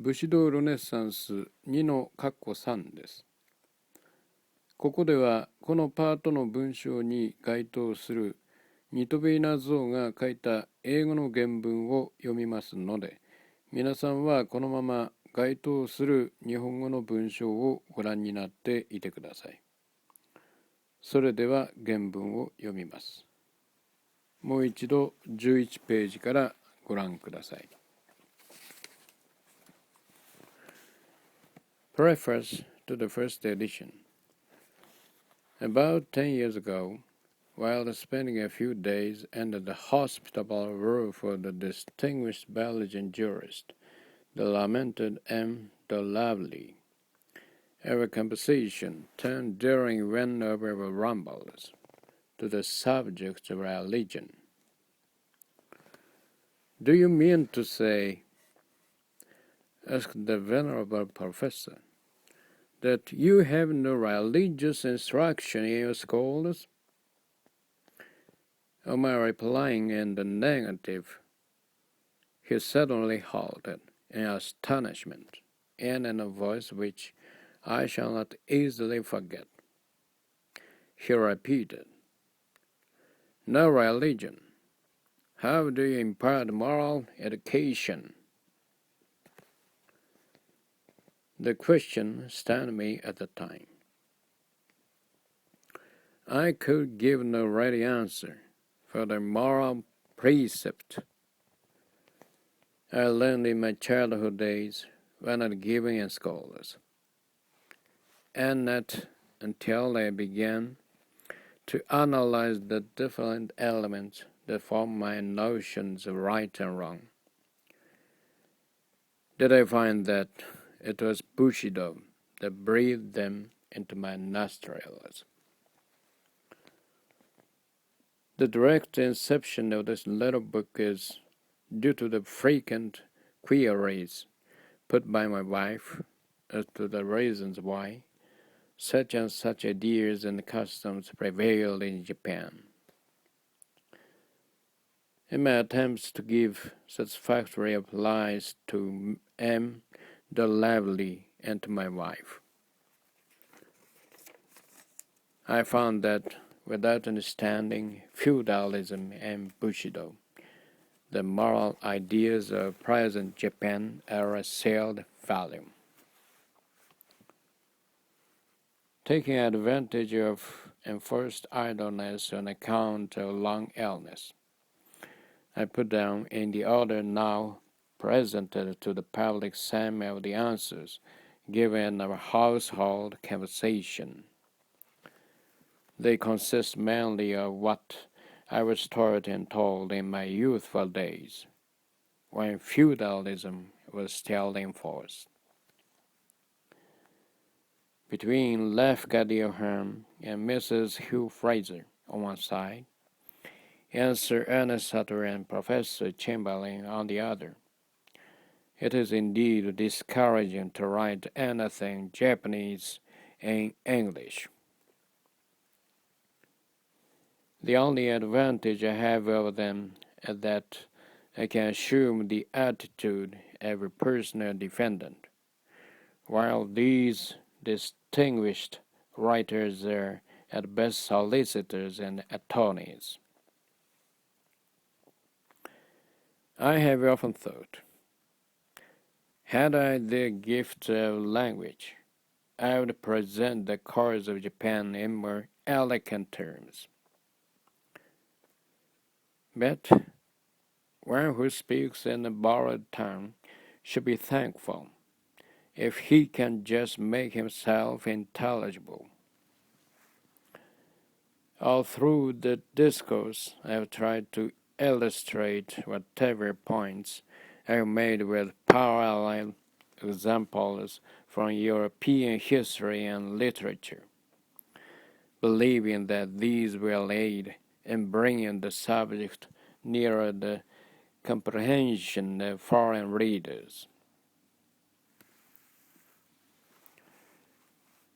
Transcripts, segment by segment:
武士道ルネサンス2の3です。ここではこのパートの文章に該当するニトベイナ像が書いた英語の原文を読みますので、皆さんはこのまま該当する日本語の文章をご覧になっていてください。それでは原文を読みます。もう一度11ページからご覧ください。Preface to the first edition. About 10 years ago, while spending a few days under the hospitable roof of the distinguished Belgian jurist, the lamented M. de Lovely, our conversation turned during one of our rambles to the subject of religion. "Do you mean to say," asked the venerable professor, "that you have no religious instruction in your schools?" On my replying in the negative, he suddenly halted in astonishment, and in a voice which I shall not easily forget. He repeated, "No religion. How do you impart moral education?" The question stunned me at the time. I could give no ready answer for the moral precept I learned in my childhood days when not given in schools, and not until I began to analyze the different elements that form my notions of right and wrong, did I find that it was Bushido that breathed them into my nostrils. The direct inception of this little book is due to the frequent queries put by my wife as to the reasons why such and such ideas and customs prevailed in Japan. In my attempts to give satisfactory replies to M. de Lovely and to my wife, I found that without understanding feudalism and Bushido, the moral ideas of present Japan are a sealed volume. Taking advantage of enforced idleness on account of long illness, I put down in the order now presented to the public some of the answers given in our household conversation. They consist mainly of what I was taught and told in my youthful days, when feudalism was still in force. Between Lafcadio Hearn and Mrs. Hugh Fraser on one side, and Sir Ernest Sutter and Professor Chamberlain on the other, it is indeed discouraging to write anything Japanese in English. The only advantage I have over them is that I can assume the attitude of a personal defendant, while these distinguished writers are at best solicitors and attorneys. I have often thought, had I the gift of language, I would present the cause of Japan in more elegant terms. But one who speaks in a borrowed tongue should be thankful if he can just make himself intelligible. All through the discourse I have tried to illustrate whatever points I have made with parallel examples from European history and literature, believing that these will aid in bringing the subject nearer the comprehension of foreign readers.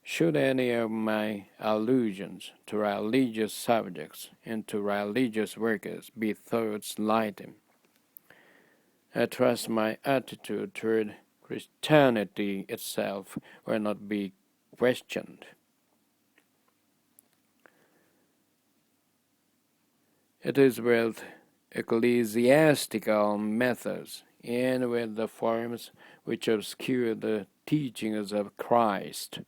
Should any of my allusions to religious subjects and to religious workers be thought slighting, I trust my attitude toward Christianity itself will not be questioned. It is with ecclesiastical methods and with the forms which obscure the teachings of Christ,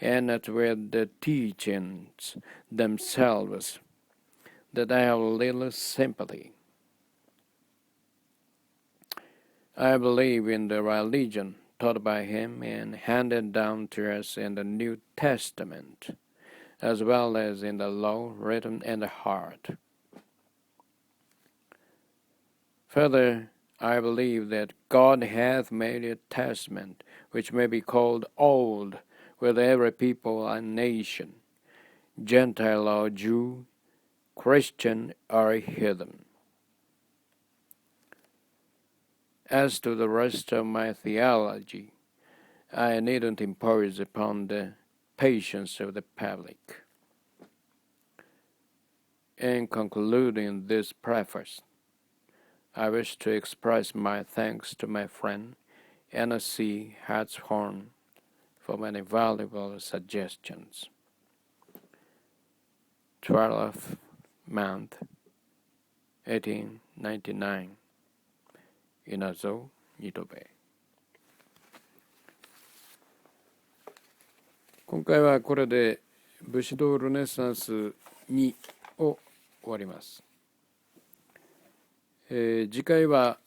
and not with the teachings themselves, that I have little sympathy. I believe in the religion taught by him and handed down to us in the New Testament, as well as in the law written in the heart. Further, I believe that God hath made a testament which may be called old with every people and nation, Gentile or Jew, Christian or heathen. As to the rest of my theology, I needn't impose upon the patience of the public. In concluding this preface, I wish to express my thanks to my friend N.C. Hartshorn for many valuable suggestions. 12th month, 1899. 稲造二戸部。今回はこれで武士道ルネサンス2を終わります。次回は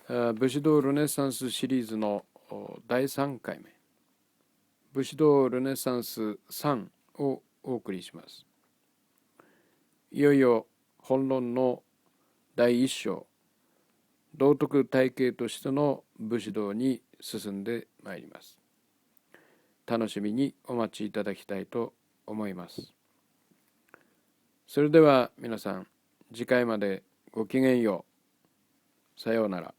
武士道ルネサンスシリーズの第3回目、武士道ルネサンス3をお送りします。いよいよ本論の第1章、道徳体系としての武士道に進んでまいります。楽しみにお待ちいただきたいと思います。それでは皆さん、次回までごきげんよう。さようなら。